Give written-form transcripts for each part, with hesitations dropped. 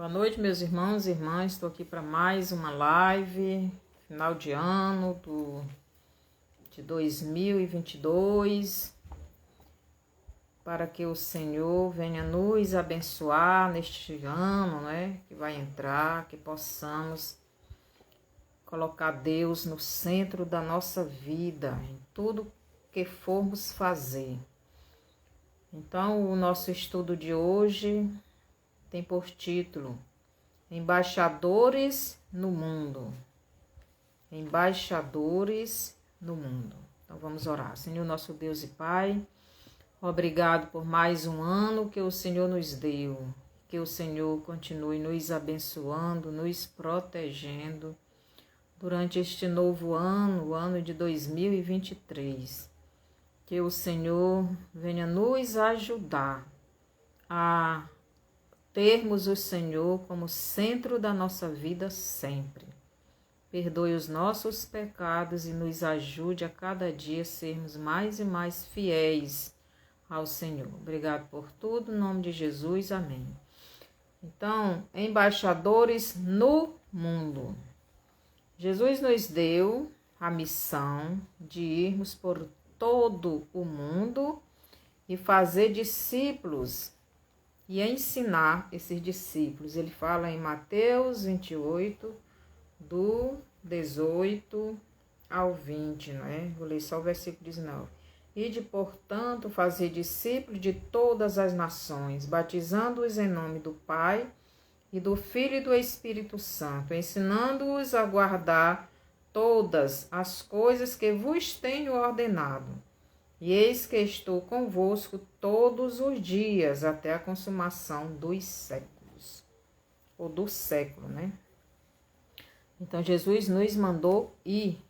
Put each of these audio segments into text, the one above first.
Boa noite, meus irmãos e irmãs. Estou aqui para mais uma live, final de ano de 2022, para que o Senhor venha nos abençoar neste ano, né, que vai entrar, que possamos colocar Deus no centro da nossa vida, em tudo que formos fazer. Então, o nosso estudo de hoje tem por título Embaixadores no Mundo. Embaixadores no Mundo. Então vamos orar. Senhor nosso Deus e Pai, obrigado por mais um ano que o Senhor nos deu. Que o Senhor continue nos abençoando, nos protegendo durante este novo ano, o ano de 2023. Que o Senhor venha nos ajudar a termos o Senhor como centro da nossa vida sempre. Perdoe os nossos pecados e nos ajude a cada dia sermos mais e mais fiéis ao Senhor. Obrigado por tudo, em nome de Jesus, amém. Então, embaixadores no mundo. Jesus nos deu a missão de irmos por todo o mundo e fazer discípulos e ensinar esses discípulos. Ele fala em Mateus 28, do 18 ao 20, né? Vou ler só o versículo 19. Ide, portanto, fazer discípulos de todas as nações, batizando-os em nome do Pai e do Filho e do Espírito Santo, ensinando-os a guardar todas as coisas que vos tenho ordenado. E eis que estou convosco todos os dias, até a consumação dos séculos. Ou do século, né? Então, Jesus nos mandou ir.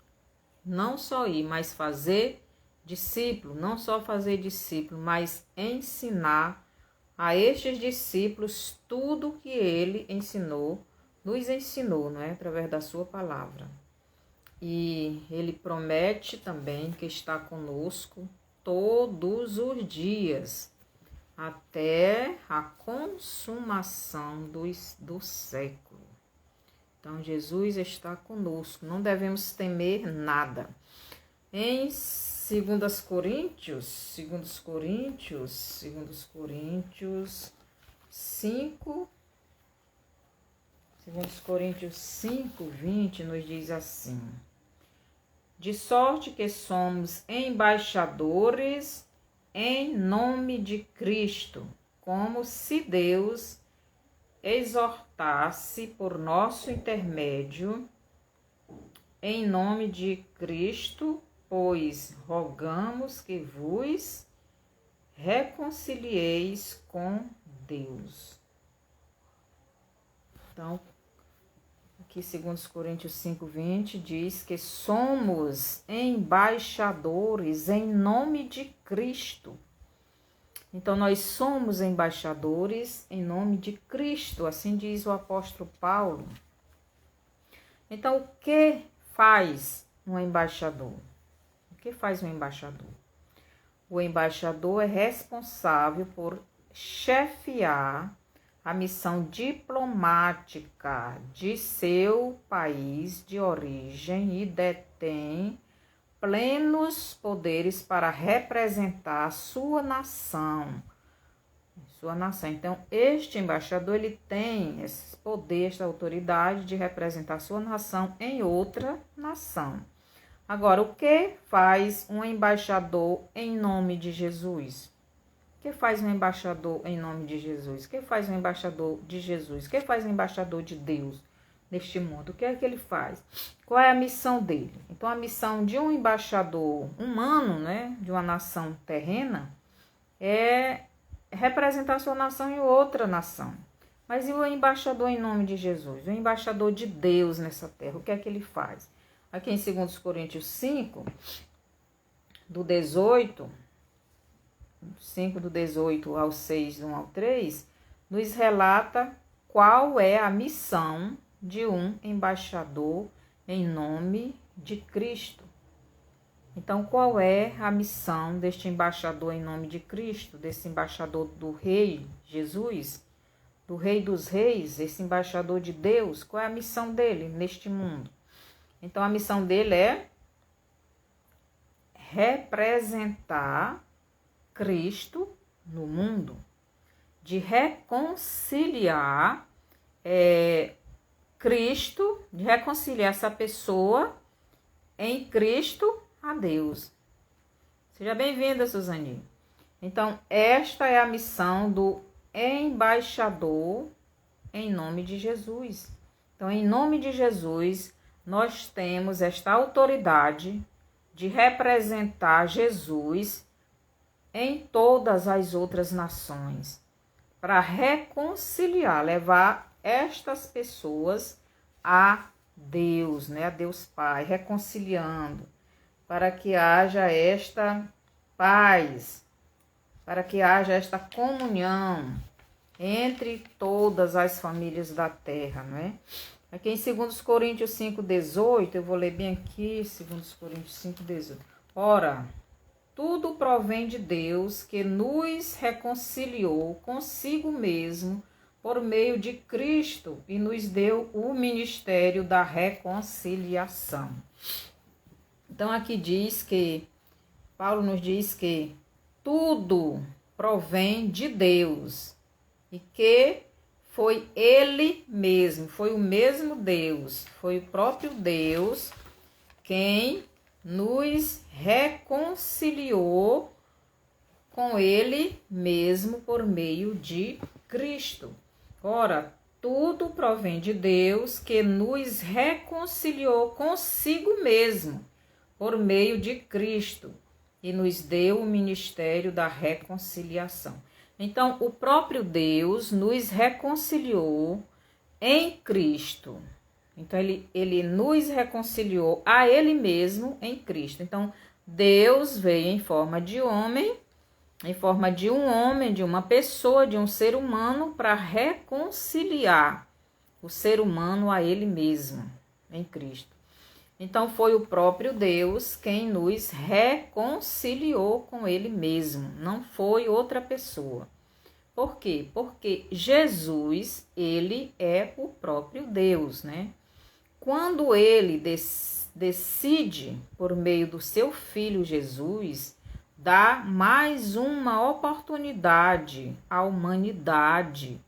Não só ir, mas fazer discípulo. Não só fazer discípulo, mas ensinar a estes discípulos tudo o que ele ensinou, nos ensinou, não é? Através da sua palavra. E ele promete também que está conosco todos os dias, até a consumação do século. Então, Jesus está conosco, não devemos temer nada. Em 2 Coríntios 5, 20, nos diz assim: de sorte que somos embaixadores em nome de Cristo, como se Deus exortasse por nosso intermédio. Em nome de Cristo, pois rogamos que vos reconcilieis com Deus. Então, aqui 2 Coríntios 5:20 diz que somos embaixadores em nome de Cristo. Então, nós somos embaixadores em nome de Cristo, assim diz o apóstolo Paulo. Então, o que faz um embaixador? O que faz um embaixador? O embaixador é responsável por chefiar a missão diplomática de seu país de origem e detém plenos poderes para representar a sua nação. Então, este embaixador ele tem esse poder, essa autoridade de representar a sua nação em outra nação. Agora, o que faz um embaixador em nome de Jesus? O que faz um embaixador em nome de Jesus? O que faz um embaixador de Jesus? O que faz um embaixador de Deus neste mundo? O que é que ele faz? Qual é a missão dele? Então, a missão de um embaixador humano, né, de uma nação terrena, é representar sua nação em outra nação. Mas e o embaixador em nome de Jesus? O embaixador de Deus nessa terra, o que é que ele faz? Aqui em 2 Coríntios 5, do 18... 5 do 18 ao 6, do 1 ao 3, nos relata qual é a missão de um embaixador em nome de Cristo. Então, qual é a missão deste embaixador em nome de Cristo, desse embaixador do Rei Jesus? do Rei dos Reis, esse embaixador de Deus, qual é a missão dele neste mundo? Então, a missão dele é representar Cristo no mundo, de reconciliar Cristo, de reconciliar essa pessoa em Cristo a Deus. Seja bem-vinda, Suzane. Então, esta é a missão do embaixador em nome de Jesus. Então, em nome de Jesus, nós temos esta autoridade de representar Jesus em todas as outras nações, para reconciliar, levar estas pessoas a Deus, né? A Deus Pai, reconciliando, para que haja esta paz, para que haja esta comunhão entre todas as famílias da terra, não é? Aqui em 2 Coríntios 5,18, eu vou ler bem aqui, 2 Coríntios 5,18. Ora, tudo provém de Deus, que nos reconciliou consigo mesmo por meio de Cristo e nos deu o ministério da reconciliação. Então aqui diz que, Paulo nos diz que tudo provém de Deus e que foi Ele mesmo, foi o mesmo Deus, foi o próprio Deus quem nos reconciliou com Ele mesmo por meio de Cristo. Ora, tudo provém de Deus que nos reconciliou consigo mesmo por meio de Cristo e nos deu o ministério da reconciliação. Então, o próprio Deus nos reconciliou em Cristo. Então, ele nos reconciliou a Ele mesmo em Cristo. Então, Deus veio em forma de homem, de uma pessoa, de um ser humano, para reconciliar o ser humano a Ele mesmo em Cristo. Então, foi o próprio Deus quem nos reconciliou com Ele mesmo, não foi outra pessoa. Por quê? Porque Jesus, Ele é o próprio Deus, né? Quando Ele decide, por meio do seu Filho Jesus, dar mais uma oportunidade à humanidade,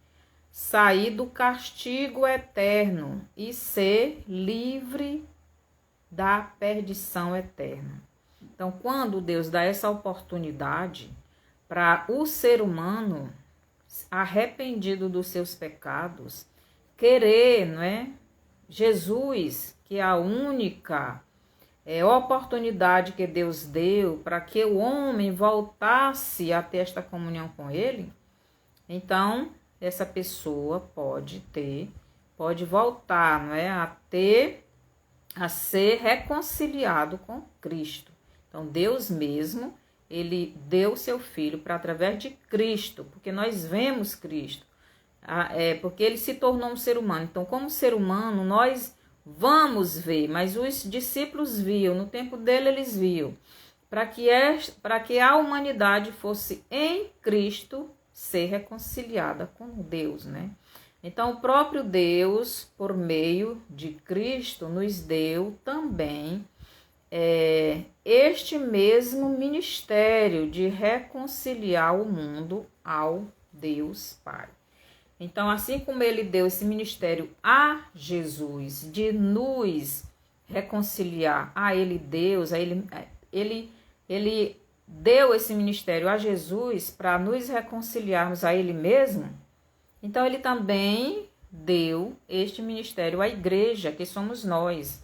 sair do castigo eterno e ser livre da perdição eterna. Então, quando Deus dá essa oportunidade para o ser humano arrependido dos seus pecados, querer, não é? Jesus, que é a única oportunidade que Deus deu para que o homem voltasse a ter esta comunhão com Ele, então essa pessoa pode voltar, não é? A ser reconciliado com Cristo. Então, Deus mesmo, Ele deu seu Filho para através de Cristo, porque nós vemos Cristo, porque Ele se tornou um ser humano. Então, como ser humano, nós vamos ver, mas os discípulos viam, no tempo dele eles viam, para que a humanidade fosse em Cristo ser reconciliada com Deus, né? Então, o próprio Deus, por meio de Cristo, nos deu também este mesmo ministério de reconciliar o mundo ao Deus Pai. Então, assim como Ele deu esse ministério a Jesus, de nos reconciliar a Ele, Deus, Ele deu esse ministério a Jesus para nos reconciliarmos a Ele mesmo. Então, Ele também deu este ministério à igreja, que somos nós.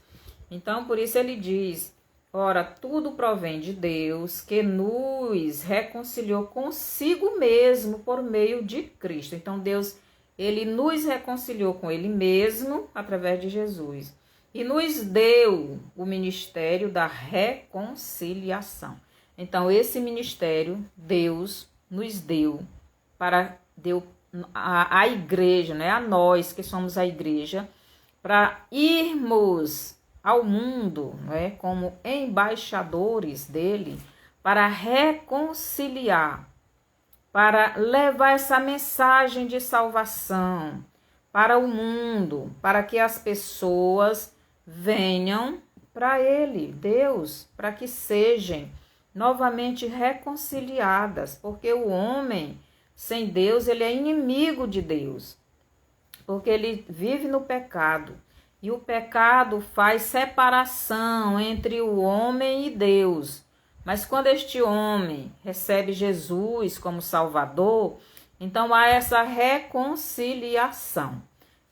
Então, por isso Ele diz, ora, tudo provém de Deus, que nos reconciliou consigo mesmo por meio de Cristo. Então, Deus, Ele nos reconciliou com Ele mesmo através de Jesus. E nos deu o ministério da reconciliação. Então, esse ministério, Deus nos deu a igreja, né? A nós que somos a igreja, para irmos ao mundo, né? Como embaixadores dele, para reconciliar para levar essa mensagem de salvação para o mundo, para que as pessoas venham para Ele, Deus, para que sejam novamente reconciliadas, porque o homem sem Deus, ele é inimigo de Deus, porque ele vive no pecado, e o pecado faz separação entre o homem e Deus. Mas quando este homem recebe Jesus como Salvador, então há essa reconciliação.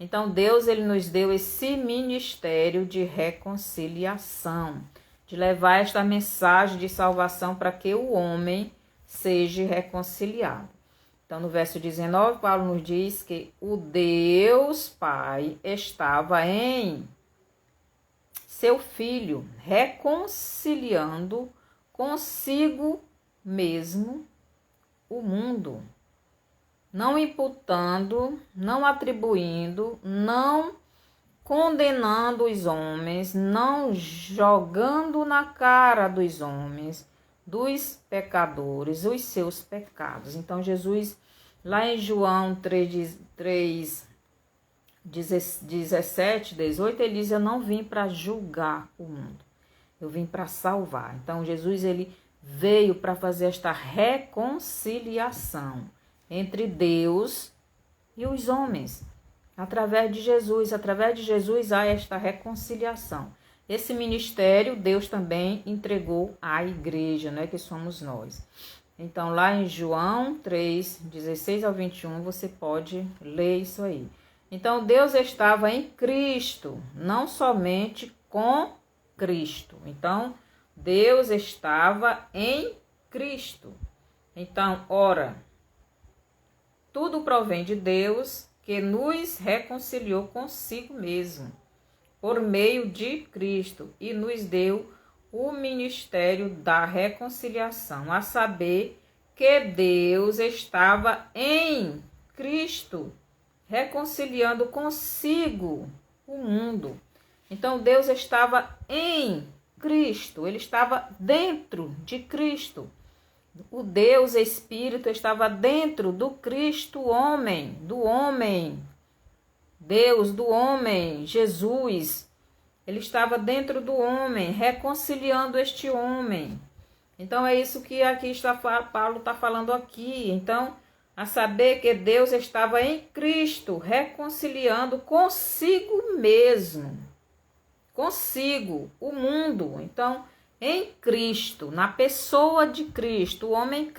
Então Deus, ele nos deu esse ministério de reconciliação, de levar esta mensagem de salvação para que o homem seja reconciliado. Então no verso 19, Paulo nos diz que o Deus Pai estava em seu Filho, reconciliando consigo mesmo o mundo, não imputando, não atribuindo, não condenando os homens, não jogando na cara dos homens, dos pecadores, os seus pecados. Então Jesus, lá em João 3, 17, 18, ele diz: eu não vim para julgar o mundo, eu vim para salvar. Então Jesus, ele veio para fazer esta reconciliação entre Deus e os homens. Através de Jesus há esta reconciliação. Esse ministério Deus também entregou à igreja, não é que somos nós. Então lá em João 3, 16 ao 21, você pode ler isso aí. Então Deus estava em Cristo, não somente com Cristo. Então Deus estava em Cristo. Então, ora, tudo provém de Deus, que nos reconciliou consigo mesmo, por meio de Cristo, e nos deu o ministério da reconciliação, a saber que Deus estava em Cristo, reconciliando consigo o mundo. Então Deus estava em Cristo, ele estava dentro de Cristo. O Deus Espírito estava dentro do Cristo homem, do homem, Deus do homem, Jesus. Ele estava dentro do homem, reconciliando este homem. Então é isso que aqui Paulo está falando aqui. Então, a saber que Deus estava em Cristo, reconciliando consigo mesmo, consigo, o mundo. Então, em Cristo, na pessoa de Cristo, o homem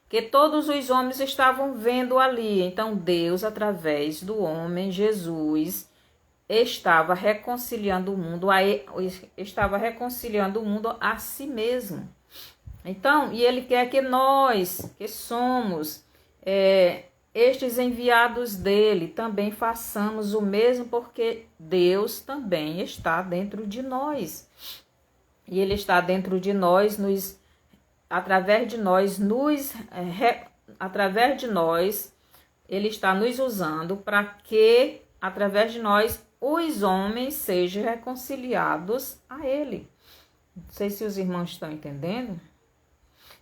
que todos os homens estavam vendo ali. Então Deus, através do homem Jesus, estava reconciliando o mundo a si mesmo. Então, e ele quer que nós, que somos estes enviados dele, também façamos o mesmo, porque Deus também está dentro de nós. E ele está dentro de nós, através de nós, ele está nos usando para que, através de nós, os homens sejam reconciliados a ele. Não sei se os irmãos estão entendendo.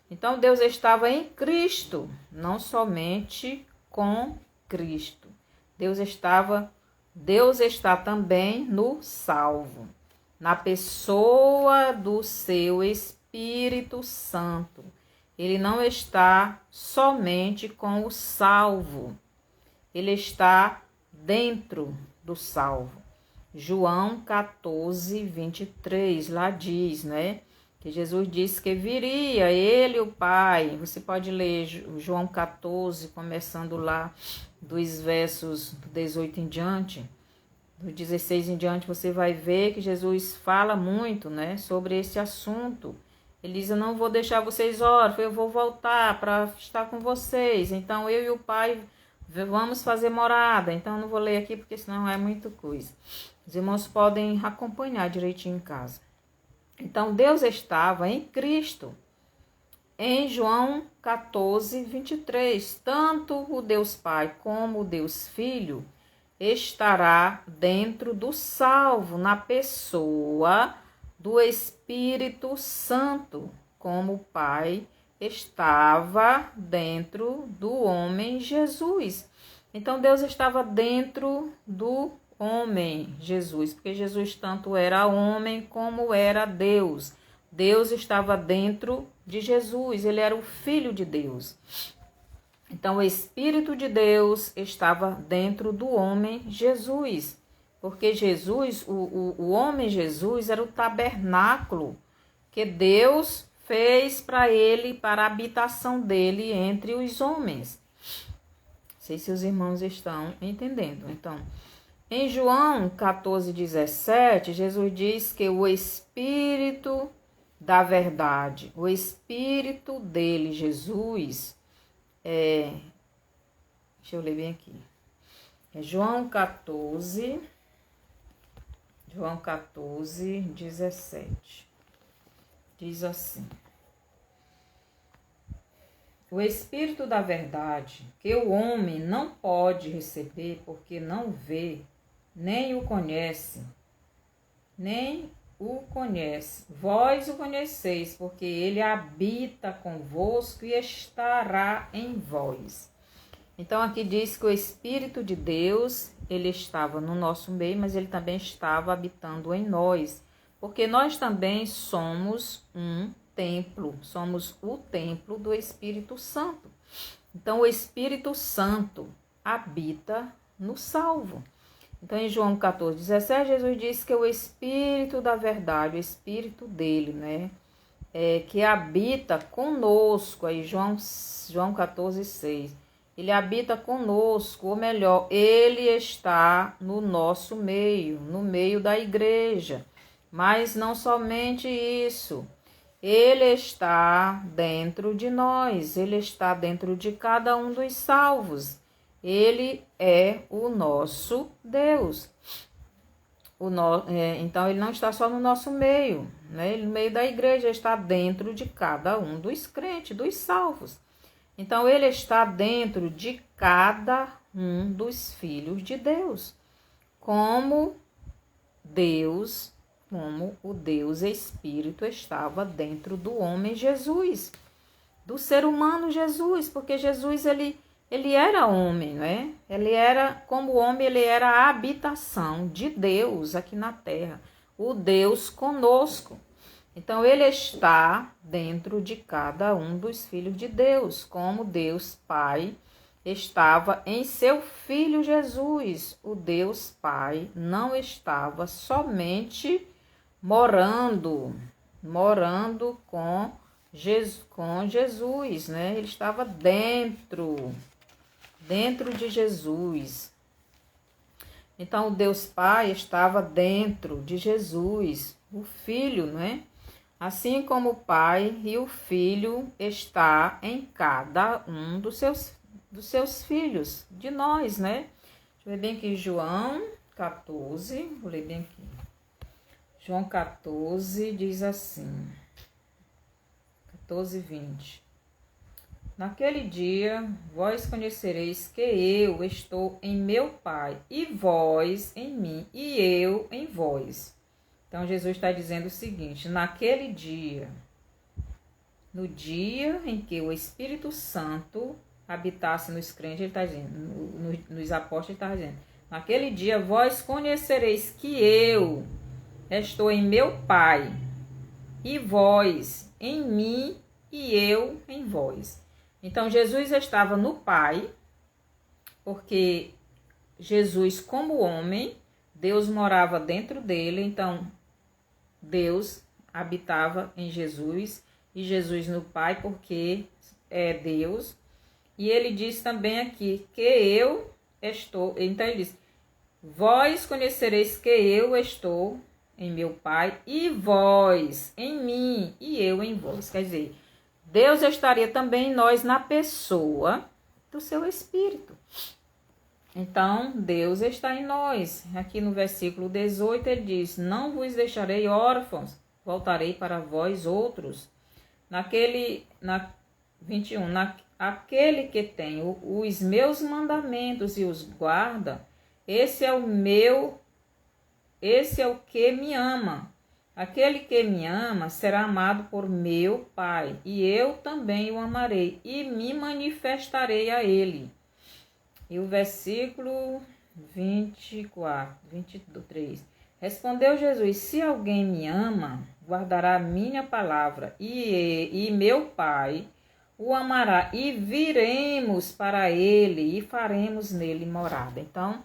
Então, Deus estava em Cristo, não somente com Cristo. Deus está também no salvo, na pessoa do seu Espírito Santo. Ele não está somente com o salvo, ele está dentro do salvo. João 14, 23, lá diz, né? Que Jesus disse que viria ele e o Pai. Você pode ler João 14, começando lá dos versos 18 em diante. Do 16 em diante, você vai ver que Jesus fala muito, né, sobre esse assunto. Ele diz: eu não vou deixar vocês órfãos, eu vou voltar para estar com vocês. Então, eu e o Pai vamos fazer morada. Então, não vou ler aqui, porque senão é muita coisa. Os irmãos podem acompanhar direitinho em casa. Então, Deus estava em Cristo. Em João 14, 23, tanto o Deus Pai como o Deus Filho estará dentro do salvo, na pessoa do Espírito Santo, como o Pai estava dentro do homem Jesus. Então, Deus estava dentro do homem Jesus, porque Jesus tanto era homem como era Deus. Deus estava dentro de Jesus, ele era o Filho de Deus. Então, o Espírito de Deus estava dentro do homem Jesus, porque Jesus, o homem Jesus, era o tabernáculo que Deus fez para ele, para a habitação dele entre os homens. Não sei se os irmãos estão entendendo. Então, em João 14:17, Jesus diz que o Espírito da verdade, o Espírito dele, Jesus, deixa eu ler bem aqui. É João 14:17. Diz assim: o Espírito da verdade, que o homem não pode receber porque não vê, nem o conhece. Vós o conheceis, porque ele habita convosco e estará em vós. Então, aqui diz que o Espírito de Deus, ele estava no nosso meio, mas ele também estava habitando em nós. Porque nós também somos um templo, somos o templo do Espírito Santo. Então, o Espírito Santo habita no salvo. Então, em João 14:17, Jesus diz que o Espírito da verdade, o Espírito dele, né, que habita conosco, aí João 14:6, ele habita conosco, ou melhor, ele está no nosso meio, no meio da igreja. Mas não somente isso, ele está dentro de nós, ele está dentro de cada um dos salvos. Ele é o nosso Deus. Então, ele não está só no nosso meio, né? Ele, no meio da igreja, está dentro de cada um dos crentes, dos salvos. Então, ele está dentro de cada um dos filhos de Deus, como o Deus Espírito estava dentro do homem Jesus, do ser humano Jesus, porque Jesus, ele era homem, né? Ele era, como homem, ele era a habitação de Deus aqui na terra, o Deus conosco. Então, ele está dentro de cada um dos filhos de Deus, como Deus Pai estava em seu Filho Jesus. O Deus Pai não estava somente morando com Jesus, né? Ele estava dentro de Jesus. Então, o Deus Pai estava dentro de Jesus, o Filho, né? Assim como o Pai e o Filho está em cada um dos seus filhos, de nós, né? Deixa eu ver bem aqui, João 14, vou ler bem aqui. João 14 diz assim, 14:20. Naquele dia, vós conhecereis que eu estou em meu Pai, e vós em mim, e eu em vós. Então, Jesus está dizendo o seguinte, naquele dia, no dia em que o Espírito Santo habitasse nos crentes, ele está dizendo, nos apóstolos, ele está dizendo, naquele dia, vós conhecereis que eu estou em meu Pai, e vós em mim, e eu em vós. Então, Jesus estava no Pai, porque Jesus, como homem, Deus morava dentro dele, então Deus habitava em Jesus, e Jesus no Pai, porque é Deus. E ele diz também aqui, que eu estou, então ele diz, vós conhecereis que eu estou em meu Pai, e vós em mim, e eu em vós. Quer dizer, Deus estaria também em nós na pessoa do seu Espírito. Então, Deus está em nós. Aqui no versículo 18 ele diz, não vos deixarei órfãos, voltarei para vós outros. 21, aquele que tem os meus mandamentos e os guarda, esse é o que me ama. Aquele que me ama será amado por meu Pai, e eu também o amarei, e me manifestarei a ele. E o versículo 23. Respondeu Jesus: se alguém me ama, guardará a minha palavra, e meu Pai o amará, e viremos para ele, e faremos nele morada. Então,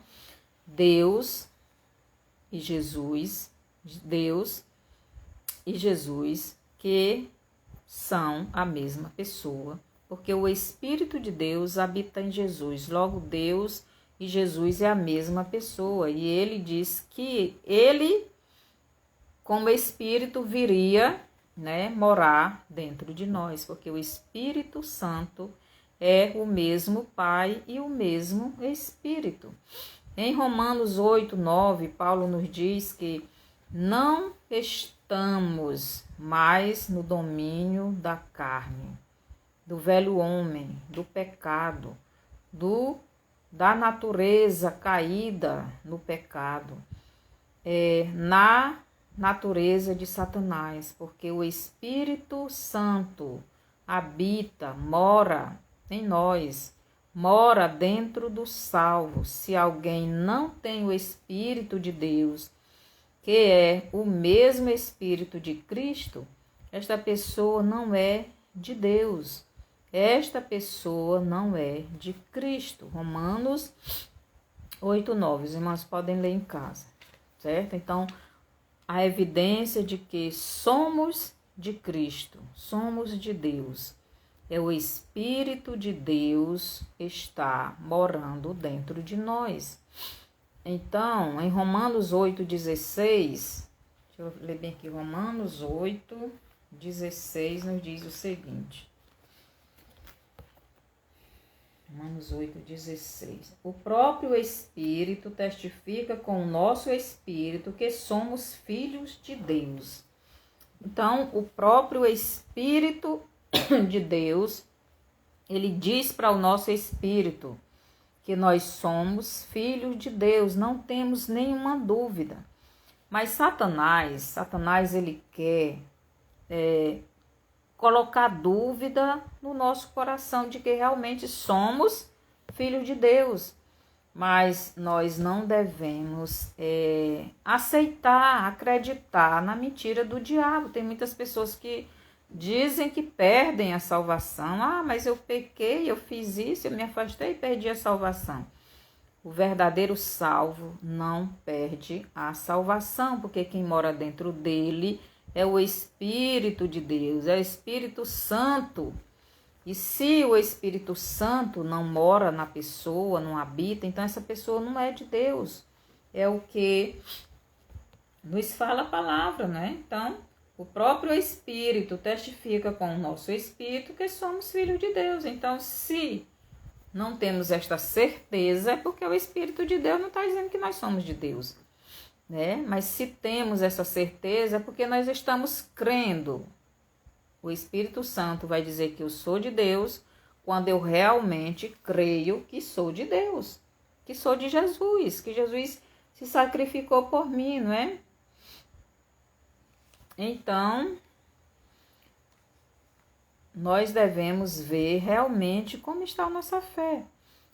Deus e Jesus, que são a mesma pessoa, porque o Espírito de Deus habita em Jesus. Logo, Deus e Jesus é a mesma pessoa. E ele diz que ele, como Espírito, viria, morar dentro de nós, porque o Espírito Santo é o mesmo Pai e o mesmo Espírito. Em Romanos 8, 9, Paulo nos diz que não estamos mais no domínio da carne, do velho homem, do pecado, da natureza caída no pecado, na natureza de Satanás, porque o Espírito Santo habita, mora em nós, mora dentro do salvo. Se alguém não tem o Espírito de Deus, que é o mesmo Espírito de Cristo, esta pessoa não é de Deus. Esta pessoa não é de Cristo. Romanos 8, 9. Os irmãos podem ler em casa, certo? Então, a evidência de que somos de Cristo, somos de Deus, é o Espírito de Deus está morando dentro de nós. Então, em Romanos 8, 16, deixa eu ler bem aqui, Romanos 8, 16 nos diz o seguinte. Romanos 8, 16. O próprio Espírito testifica com o nosso Espírito que somos filhos de Deus. Então, o próprio Espírito de Deus, ele diz para o nosso Espírito que nós somos filhos de Deus, não temos nenhuma dúvida. Mas Satanás ele quer colocar dúvida no nosso coração de que realmente somos filhos de Deus. Mas nós não devemos aceitar, acreditar na mentira do diabo. Tem muitas pessoas que dizem que perdem a salvação. Ah, mas eu pequei, eu fiz isso, eu me afastei e perdi a salvação. O verdadeiro salvo não perde a salvação, porque quem mora dentro dele é o Espírito de Deus, é o Espírito Santo. E se o Espírito Santo não mora na pessoa, não habita, então essa pessoa não é de Deus. É o que nos fala a palavra, né? Então, o próprio Espírito testifica com o nosso Espírito que somos filhos de Deus. Então, se não temos esta certeza, é porque o Espírito de Deus não está dizendo que nós somos de Deus, né? Mas se temos essa certeza, é porque nós estamos crendo. O Espírito Santo vai dizer que eu sou de Deus quando eu realmente creio que sou de Deus, que sou de Jesus, que Jesus se sacrificou por mim, não é? Então, nós devemos ver realmente como está a nossa fé.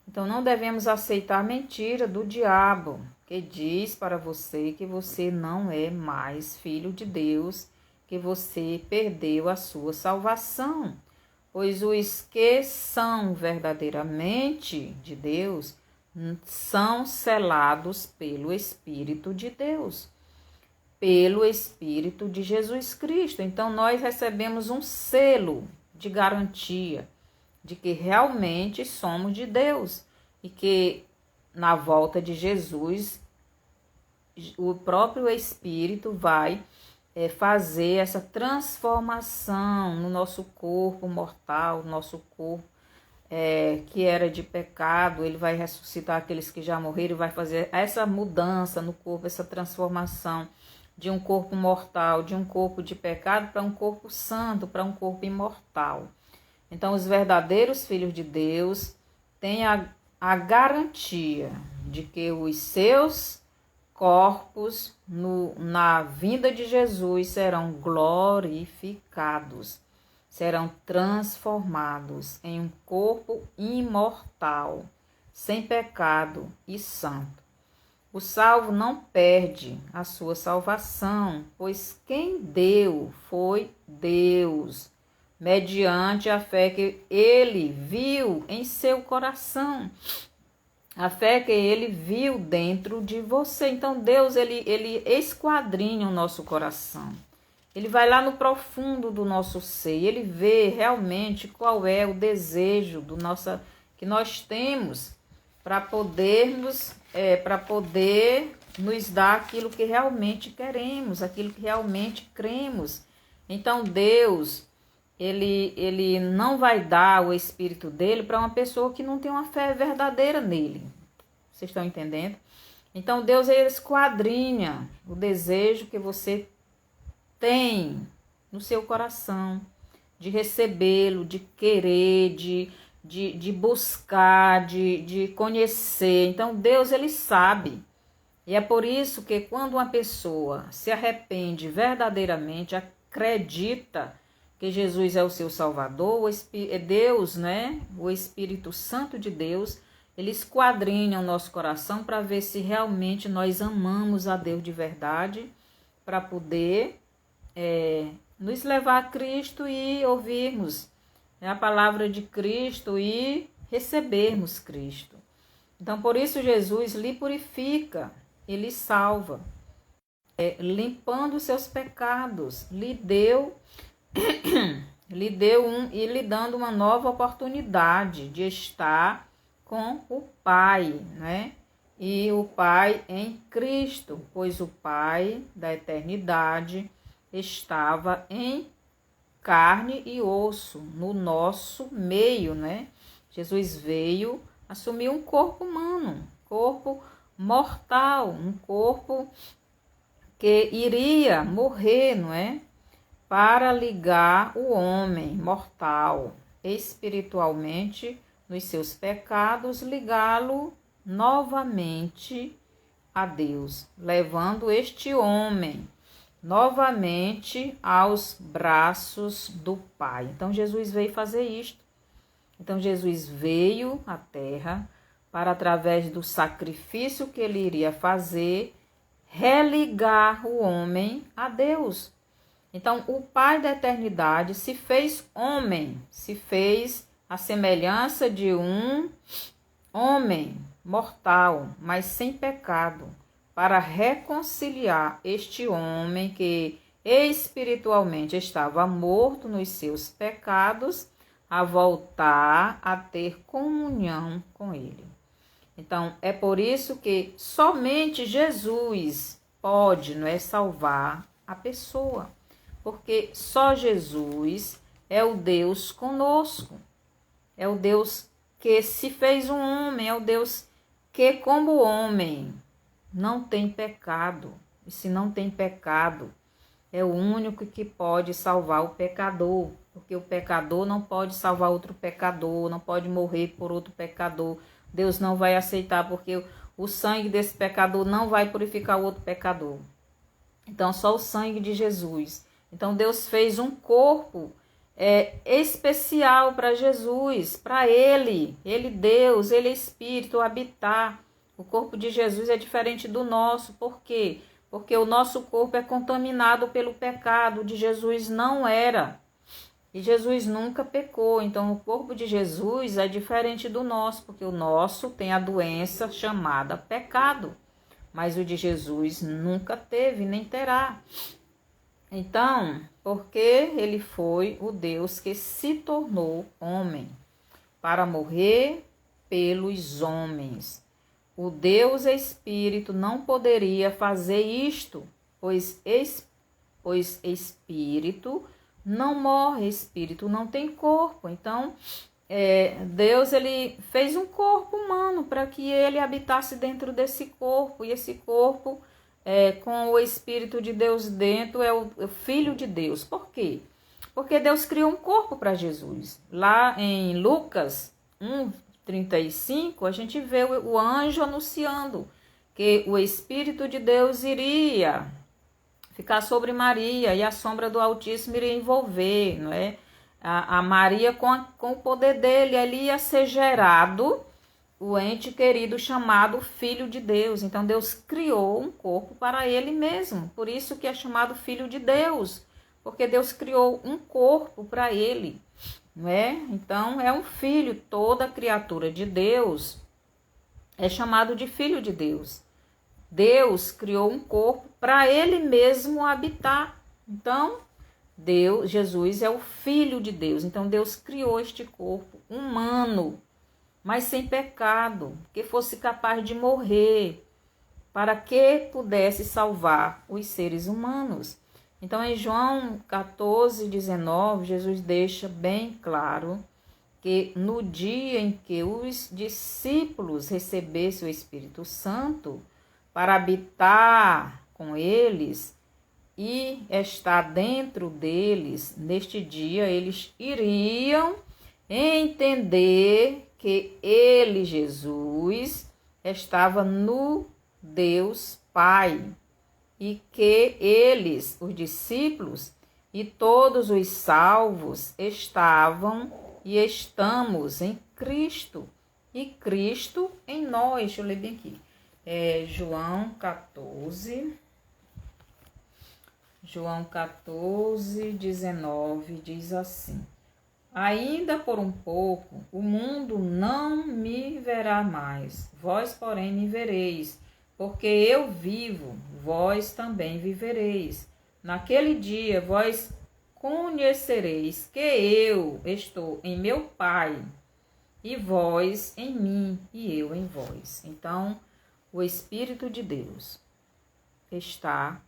Então, não devemos aceitar a mentira do diabo, que diz para você que você não é mais filho de Deus, que você perdeu a sua salvação. Pois os que são verdadeiramente de Deus são selados pelo Espírito de Deus, pelo Espírito de Jesus Cristo. Então, nós recebemos um selo de garantia de que realmente somos de Deus e que na volta de Jesus, o próprio Espírito vai fazer essa transformação no nosso corpo mortal, no nosso corpo que era de pecado. Ele vai ressuscitar aqueles que já morreram e vai fazer essa mudança no corpo, essa transformação de um corpo mortal, de um corpo de pecado para um corpo santo, para um corpo imortal. Então, os verdadeiros filhos de Deus têm a garantia de que os seus corpos na vinda de Jesus serão glorificados, serão transformados em um corpo imortal, sem pecado e santo. O salvo não perde a sua salvação, pois quem deu foi Deus, mediante a fé que ele viu em seu coração, a fé que ele viu dentro de você. Então Deus, ele esquadrinha o nosso coração. Ele vai lá no profundo do nosso ser, ele vê realmente qual é o desejo que nós temos para poder nos dar aquilo que realmente queremos, aquilo que realmente cremos. Então Deus, ele não vai dar o Espírito dele para uma pessoa que não tem uma fé verdadeira nele. Vocês estão entendendo? Então Deus, ele esquadrinha o desejo que você tem no seu coração, de recebê-lo, de querer, de buscar, de conhecer. Então Deus, ele sabe. E é por isso que quando uma pessoa se arrepende verdadeiramente, acredita que Jesus é o seu Salvador, é Deus, né? O Espírito Santo de Deus, ele esquadrinha o nosso coração para ver se realmente nós amamos a Deus de verdade, para poder nos levar a Cristo e ouvirmos a palavra de Cristo e recebermos Cristo. Então, por isso Jesus lhe purifica, ele salva, limpando os seus pecados, lhe deu e lhe dando uma nova oportunidade de estar com o Pai, né? E o Pai em Cristo, pois o Pai da eternidade estava em carne e osso, no nosso meio, né? Jesus veio assumir um corpo humano, um corpo mortal, um corpo que iria morrer, não é? Para ligar o homem mortal espiritualmente nos seus pecados, ligá-lo novamente a Deus, levando este homem novamente aos braços do Pai. Então Jesus veio fazer isto. Então Jesus veio à terra para, através do sacrifício que ele iria fazer, religar o homem a Deus. Então o Pai da eternidade se fez homem, se fez a semelhança de um homem mortal, mas sem pecado, para reconciliar este homem que espiritualmente estava morto nos seus pecados, a voltar a ter comunhão com ele. Então, é por isso que somente Jesus pode, não é, salvar a pessoa, porque só Jesus é o Deus conosco, é o Deus que se fez um homem, é o Deus que, como homem, não tem pecado. E se não tem pecado, é o único que pode salvar o pecador, porque o pecador não pode salvar outro pecador, não pode morrer por outro pecador. Deus não vai aceitar, porque o sangue desse pecador não vai purificar o outro pecador. Então, só o sangue de Jesus. Então, Deus fez um corpo especial para Jesus, para ele. Ele Deus, ele é Espírito, habitar. O corpo de Jesus é diferente do nosso. Por quê? Porque o nosso corpo é contaminado pelo pecado. O de Jesus não era. E Jesus nunca pecou. Então, o corpo de Jesus é diferente do nosso, porque o nosso tem a doença chamada pecado. Mas o de Jesus nunca teve, nem terá. Então, porque ele foi o Deus que se tornou homem para morrer pelos homens. O Deus Espírito não poderia fazer isto, pois Espírito não morre, Espírito não tem corpo. Então, Deus, ele fez um corpo humano para que ele habitasse dentro desse corpo, e esse corpo, com o Espírito de Deus dentro, é o Filho de Deus. Por quê? Porque Deus criou um corpo para Jesus. Lá em Lucas 1:35, a gente vê o anjo anunciando que o Espírito de Deus iria ficar sobre Maria e a sombra do Altíssimo iria envolver, não é? A Maria com o poder dele, ali ia ser gerado o ente querido chamado Filho de Deus. Então Deus criou um corpo para ele mesmo, por isso que é chamado Filho de Deus, porque Deus criou um corpo para ele, não é? Então é um filho, toda criatura de Deus é chamado de Filho de Deus. Deus criou um corpo para ele mesmo habitar. Então Jesus é o Filho de Deus. Então Deus criou este corpo humano, mas sem pecado, que fosse capaz de morrer, para que pudesse salvar os seres humanos. Então em João 14, 19, Jesus deixa bem claro que no dia em que os discípulos recebessem o Espírito Santo para habitar com eles e estar dentro deles, neste dia eles iriam entender que ele, Jesus, estava no Deus Pai e que eles, os discípulos e todos os salvos estavam e estamos em Cristo e Cristo em nós. Deixa eu ler bem aqui. João 14, 19 diz assim: ainda por um pouco o mundo não me verá mais, vós porém me vereis, porque eu vivo, vós também vivereis. Naquele dia vós conhecereis que eu estou em meu Pai, e vós em mim, e eu em vós. Então, o Espírito de Deus está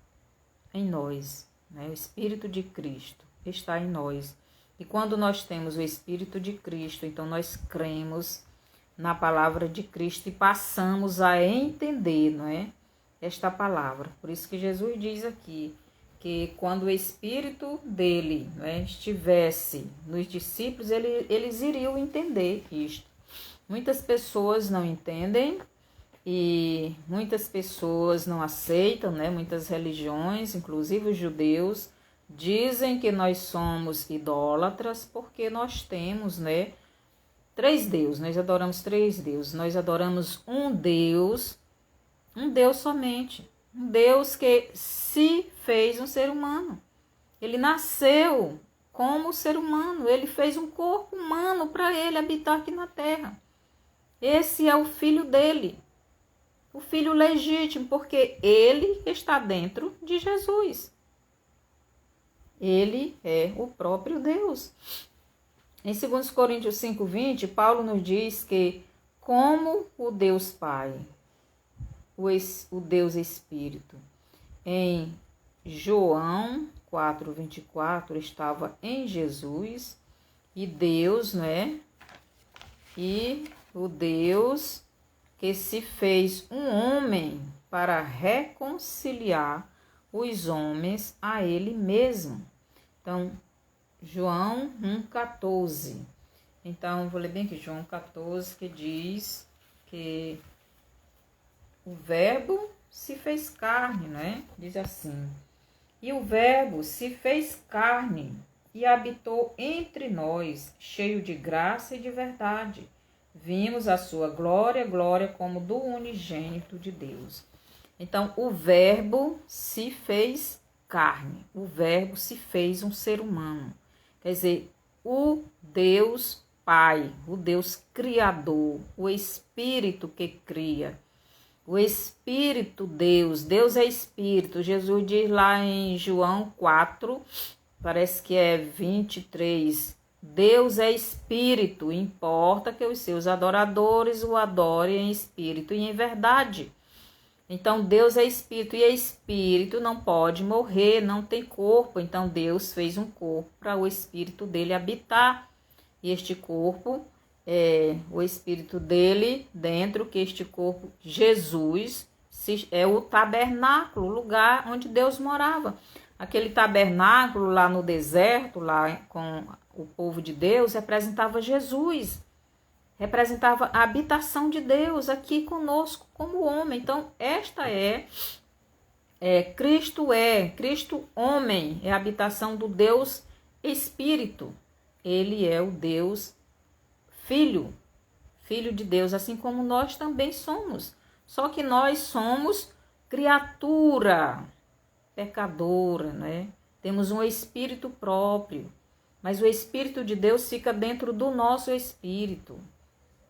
em nós, né? O Espírito de Cristo está em nós. E quando nós temos o Espírito de Cristo, então nós cremos na palavra de Cristo e passamos a entender, não é? Esta palavra. Por isso que Jesus diz aqui que quando o Espírito dele, não é, estivesse nos discípulos, eles iriam entender isto. Muitas pessoas não entendem e muitas pessoas não aceitam, né? Muitas religiões, inclusive os judeus, dizem que nós somos idólatras porque nós temos, né, 3 deuses. Nós adoramos 3 deuses. Nós adoramos um Deus somente. Um Deus que se fez um ser humano. Ele nasceu como ser humano. Ele fez um corpo humano para ele habitar aqui na terra. Esse é o filho dele. O filho legítimo, porque ele está dentro de Jesus. Ele é o próprio Deus. Em 2 Coríntios 5:20, Paulo nos diz que como o Deus Pai, o Deus Espírito, em João 4:24, estava em Jesus, e Deus, né? E o Deus que se fez um homem para reconciliar os homens a ele mesmo. Então, João 1,14. Então, vou ler bem aqui, João 14, que diz que o verbo se fez carne, né? Diz assim: e o verbo se fez carne e habitou entre nós, cheio de graça e de verdade. Vimos a sua glória, glória como do unigênito de Deus. Então, o verbo se fez carne, o verbo se fez um ser humano. Quer dizer, o Deus Pai, o Deus Criador, o Espírito que cria, o Espírito Deus, Deus é Espírito. Jesus diz lá em João 4, parece que é 23, Deus é Espírito, importa que os seus adoradores o adorem em espírito e em verdade. Então, Deus é Espírito, e Espírito não pode morrer, não tem corpo. Então, Deus fez um corpo para o Espírito dele habitar. E este corpo é o Espírito dele dentro, que este corpo, Jesus, é o tabernáculo, o lugar onde Deus morava. Aquele tabernáculo lá no deserto, lá com o povo de Deus, representava Jesus. representava a habitação de Deus aqui conosco como homem. Então, esta Cristo homem, é a habitação do Deus Espírito. Ele é o Deus Filho de Deus, assim como nós também somos. Só que nós somos criatura pecadora, né? Temos um espírito próprio, mas o Espírito de Deus fica dentro do nosso espírito,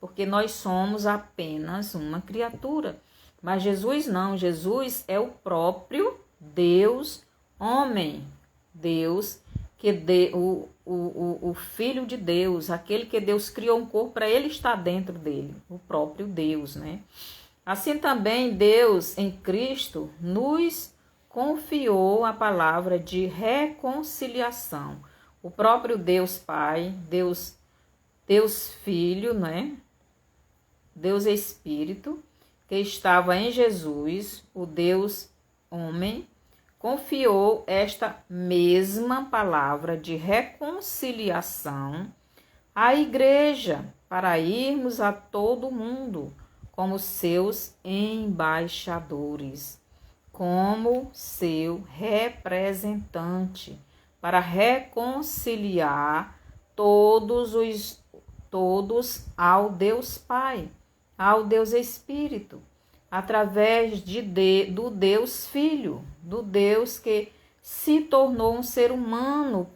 porque nós somos apenas uma criatura. Mas Jesus não, Jesus é o próprio Deus homem, Deus que o Filho de Deus, aquele que Deus criou um corpo para ele estar dentro dele, o próprio Deus, né? Assim também Deus em Cristo nos confiou a palavra de reconciliação. O próprio Deus Pai, Deus Filho, né? Deus Espírito, que estava em Jesus, o Deus homem, confiou esta mesma palavra de reconciliação à igreja para irmos a todo mundo como seus embaixadores, como seu representante, para reconciliar todos ao Deus Pai, ao Deus Espírito, através do Deus Filho, do Deus que se tornou um ser humano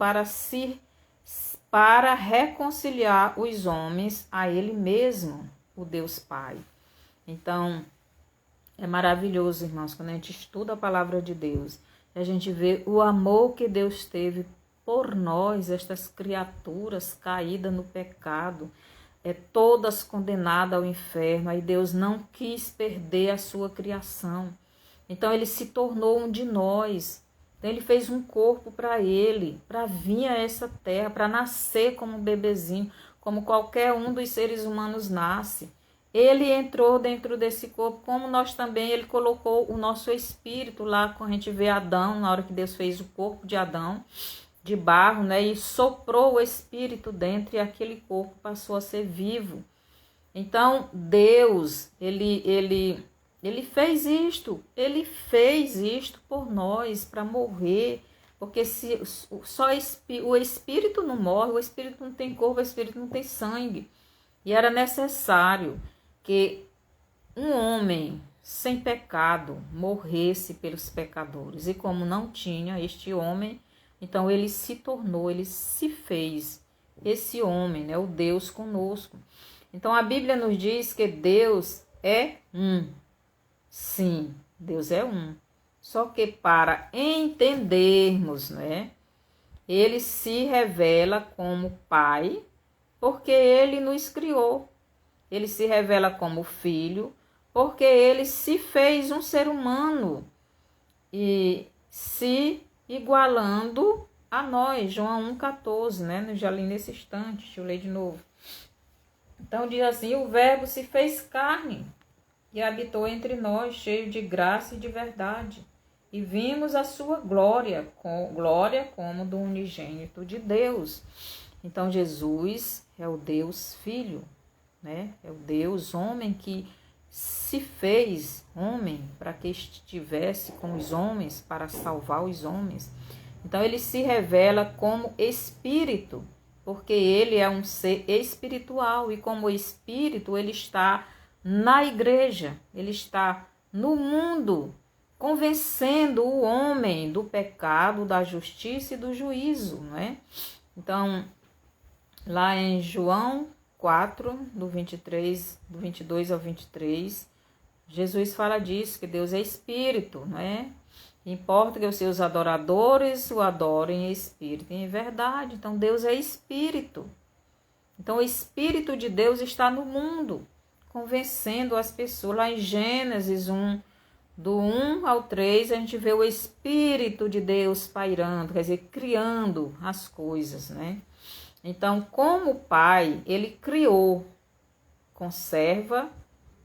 para reconciliar os homens a Ele mesmo, o Deus Pai. Então, é maravilhoso, irmãos, quando a gente estuda a palavra de Deus, e a gente vê o amor que Deus teve por nós, estas criaturas caídas no pecado, todas condenadas ao inferno. Aí Deus não quis perder a sua criação. Então ele se tornou um de nós. Então ele fez um corpo para ele, para vir a essa terra, para nascer como um bebezinho, como qualquer um dos seres humanos nasce. Ele entrou dentro desse corpo, como nós também, ele colocou o nosso espírito lá, quando a gente vê Adão, na hora que Deus fez o corpo de Adão, de barro, né, e soprou o espírito dentro e aquele corpo passou a ser vivo. Então, Deus, ele fez isto por nós, para morrer, porque se só o espírito não morre, o espírito não tem corpo, o espírito não tem sangue. E era necessário que um homem sem pecado morresse pelos pecadores. E como não tinha este homem, então ele se tornou, ele se fez esse homem, né, o Deus conosco. Então a Bíblia nos diz que Deus é um. Sim, Deus é um. Só que para entendermos, né, ele se revela como Pai, porque ele nos criou. Ele se revela como Filho, porque ele se fez um ser humano e se igualando a nós. João 1,14, né? Eu já li nesse instante, deixa eu ler de novo. Então diz assim: o Verbo se fez carne e habitou entre nós, cheio de graça e de verdade. E vimos a sua glória como do unigênito de Deus. Então Jesus é o Deus Filho, né? É o Deus homem que se fez homem para que estivesse com os homens, para salvar os homens. Então ele se revela como Espírito, porque ele é um ser espiritual e como Espírito ele está na igreja, ele está no mundo, convencendo o homem do pecado, da justiça e do juízo, não é? Então, lá em João 4, do 22 ao 23, Jesus fala disso, que Deus é Espírito, não é? Importa que os seus adoradores o adorem em espírito e em verdade. Então, Deus é Espírito. Então, o Espírito de Deus está no mundo, convencendo as pessoas. Lá em Gênesis 1, do 1 ao 3, a gente vê o Espírito de Deus pairando, quer dizer, criando as coisas, né? Então, como Pai, ele criou, conserva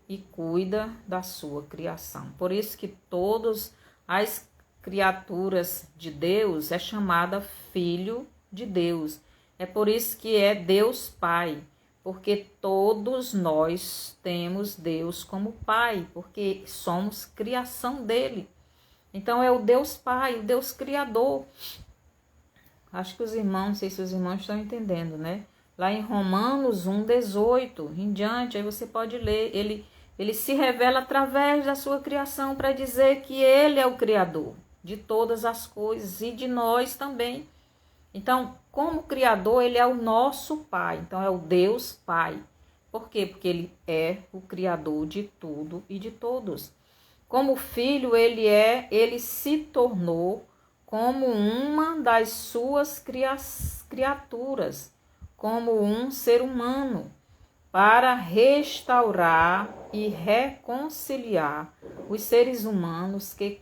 e cuida da sua criação. Por isso que todas as criaturas de Deus é chamada filho de Deus. É por isso que é Deus Pai, porque todos nós temos Deus como Pai, porque somos criação dele. Então é o Deus Pai, o Deus Criador. Acho que os irmãos, não sei se os irmãos estão entendendo, né? Lá em Romanos 1,18 em diante, aí você pode ler, ele se revela através da sua criação para dizer que ele é o Criador de todas as coisas e de nós também. Então, como Criador, ele é o nosso Pai. Então, é o Deus Pai. Por quê? Porque ele é o Criador de tudo e de todos. Como filho, ele se tornou como uma das suas criaturas, como um ser humano, para restaurar e reconciliar os seres humanos que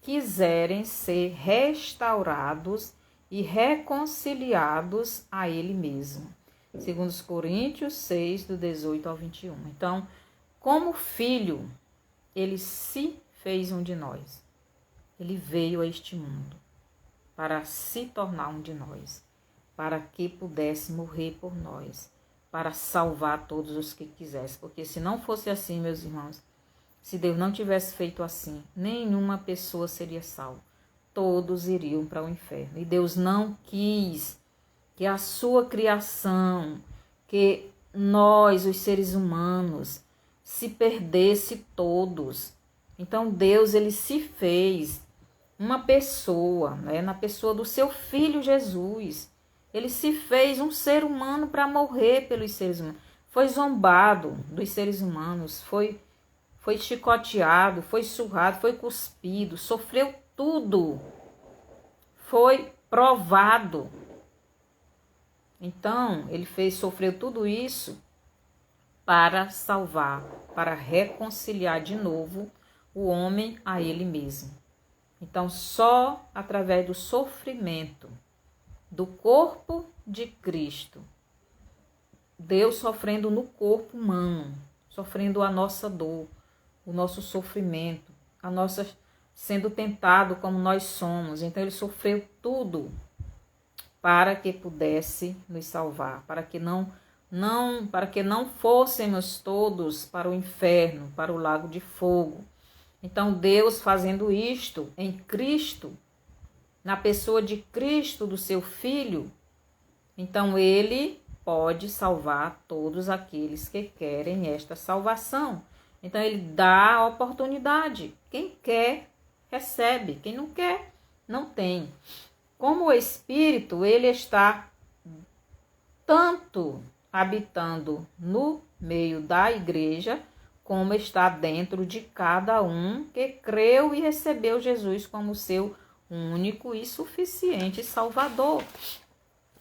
quiserem ser restaurados e reconciliados a ele mesmo. Segundo os Coríntios 6, do 18 ao 21. Então, como filho, ele se fez um de nós. Ele veio a este mundo para se tornar um de nós, para que pudesse morrer por nós, para salvar todos os que quisessem. Porque se não fosse assim, meus irmãos, se Deus não tivesse feito assim, nenhuma pessoa seria salva. Todos iriam para o inferno. E Deus não quis que a sua criação, que nós, os seres humanos, se perdesse todos. Então Deus, ele se fez uma pessoa, né, na pessoa do seu Filho Jesus. Ele se fez um ser humano para morrer pelos seres humanos. Foi zombado dos seres humanos, foi chicoteado, foi surrado, foi cuspido, sofreu tudo, foi provado. Então, ele sofreu tudo isso para salvar, para reconciliar de novo o homem a ele mesmo. Então, só através do sofrimento do corpo de Cristo, Deus sofrendo no corpo humano, sofrendo a nossa dor, o nosso sofrimento, a nossa sendo tentado como nós somos. Então ele sofreu tudo para que pudesse nos salvar, para que não fôssemos todos para o inferno, para o lago de fogo. Então Deus fazendo isto em Cristo, na pessoa de Cristo, do seu Filho, então ele pode salvar todos aqueles que querem esta salvação. Então ele dá a oportunidade. Quem quer, recebe. Quem não quer, não tem. Como o Espírito, ele está tanto habitando no meio da igreja, como está dentro de cada um que creu e recebeu Jesus como seu único e suficiente Salvador.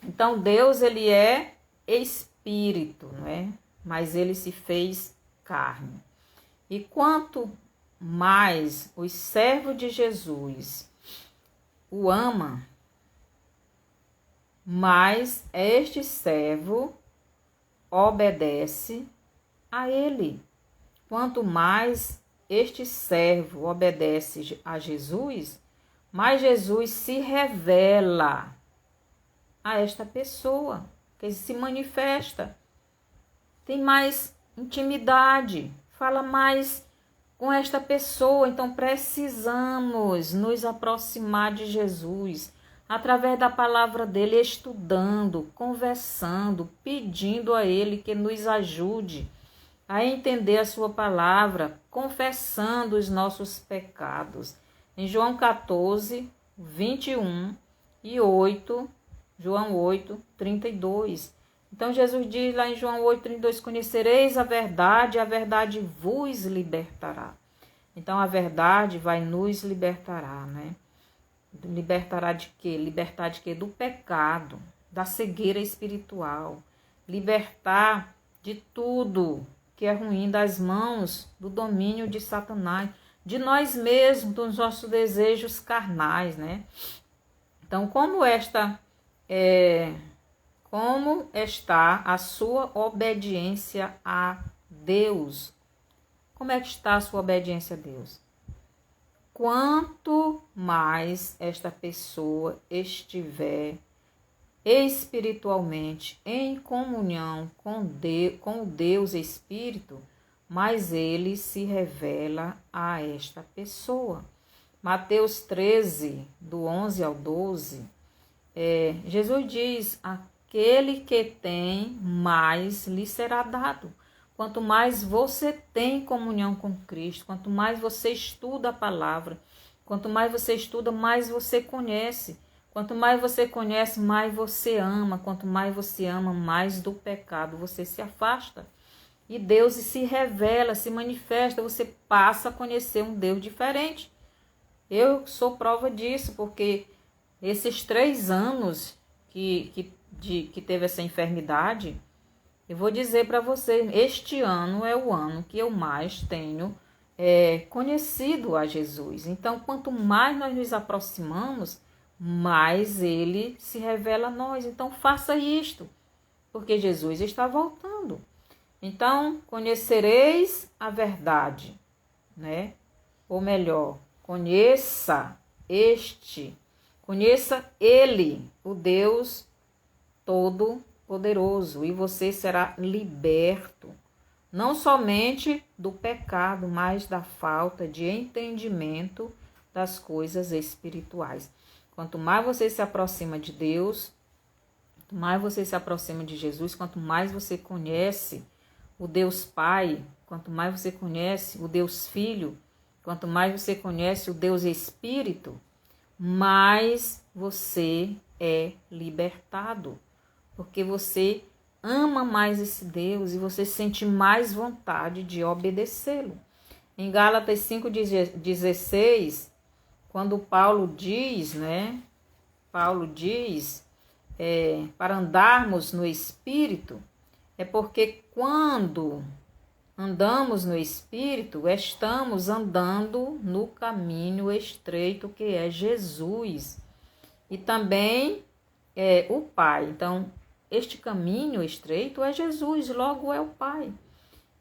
Então Deus, ele é Espírito, não é? Mas ele se fez carne. E quanto mais os servos de Jesus o ama, mais este servo obedece a ele. Quanto mais este servo obedece a Jesus, mais Jesus se revela a esta pessoa, que se manifesta, tem mais intimidade, fala mais com esta pessoa. Então precisamos nos aproximar de Jesus através da palavra dele, estudando, conversando, pedindo a ele que nos ajude a entender a sua palavra, confessando os nossos pecados. Em João 14, 21 e 8, João 8, 32. Então Jesus diz lá em João 8, 32, conhecereis a verdade vos libertará. Então a verdade vai nos libertará, né? Libertará de quê? Libertar de quê? Do pecado, da cegueira espiritual. Libertar de tudo que é ruim, das mãos do domínio de Satanás, de nós mesmos, dos nossos desejos carnais, né? Então, como está a sua obediência a Deus? Como é que está a sua obediência a Deus? Quanto mais esta pessoa estiver espiritualmente em comunhão com o Deus Espírito, mais ele se revela a esta pessoa. Mateus 13, do 11 ao 12, Jesus diz: aquele que tem, mais lhe será dado. Quanto mais você tem comunhão com Cristo, quanto mais você estuda a palavra, quanto mais você estuda, mais você conhece. Quanto mais você conhece, mais você ama. Quanto mais você ama, mais do pecado você se afasta. E Deus se revela, se manifesta, você passa a conhecer um Deus diferente. Eu sou prova disso, porque esses 3 anos que teve essa enfermidade, eu vou dizer para você, este ano é o ano que eu mais tenho conhecido a Jesus. Então, quanto mais nós nos aproximamos, mais ele se revela a nós. Então, faça isto, porque Jesus está voltando. Então, conhecereis a verdade, né? Ou melhor, conheça ele, o Deus Todo-Poderoso, e você será liberto, não somente do pecado, mas da falta de entendimento das coisas espirituais. Quanto mais você se aproxima de Deus, quanto mais você se aproxima de Jesus, quanto mais você conhece o Deus Pai, quanto mais você conhece o Deus Filho, quanto mais você conhece o Deus Espírito, mais você é libertado, porque você ama mais esse Deus e você sente mais vontade de obedecê-lo. Em Gálatas 5,16, quando Paulo diz, para andarmos no Espírito, é porque quando andamos no Espírito, estamos andando no caminho estreito que é Jesus. E também o Pai. Então, este caminho estreito é Jesus, logo é o Pai.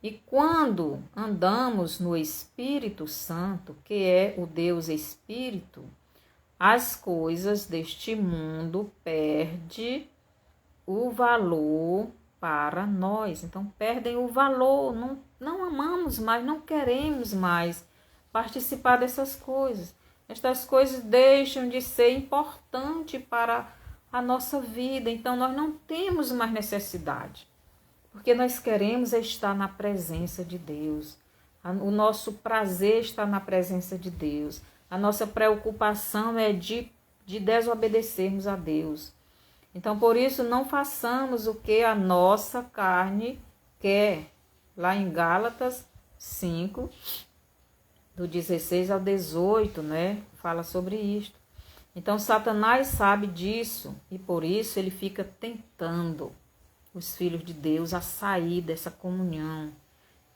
E quando andamos no Espírito Santo, que é o Deus Espírito, as coisas deste mundo perdem o valor para nós. Então, perdem o valor, não amamos mais, não queremos mais participar dessas coisas. Estas coisas deixam de ser importantes para a nossa vida, então nós não temos mais necessidade, porque nós queremos estar na presença de Deus. O nosso prazer está na presença de Deus. A nossa preocupação é de desobedecermos a Deus. Então, por isso, não façamos o que a nossa carne quer. Lá em Gálatas 5, do 16 ao 18, fala sobre isto. Então, Satanás sabe disso e por isso ele fica tentando os filhos de Deus a sair dessa comunhão,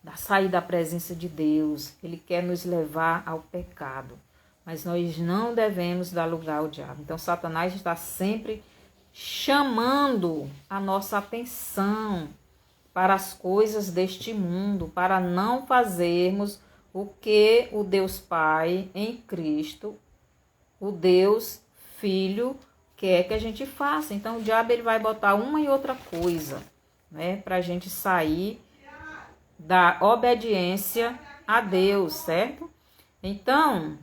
a sair da presença de Deus. Ele quer nos levar ao pecado, mas nós não devemos dar lugar ao diabo. Então, Satanás está sempre chamando a nossa atenção para as coisas deste mundo, para não fazermos o que o Deus Pai em Cristo, o Deus Filho, quer que a gente faça. Então o diabo ele vai botar uma e outra coisa, para a gente sair da obediência a Deus, certo? Então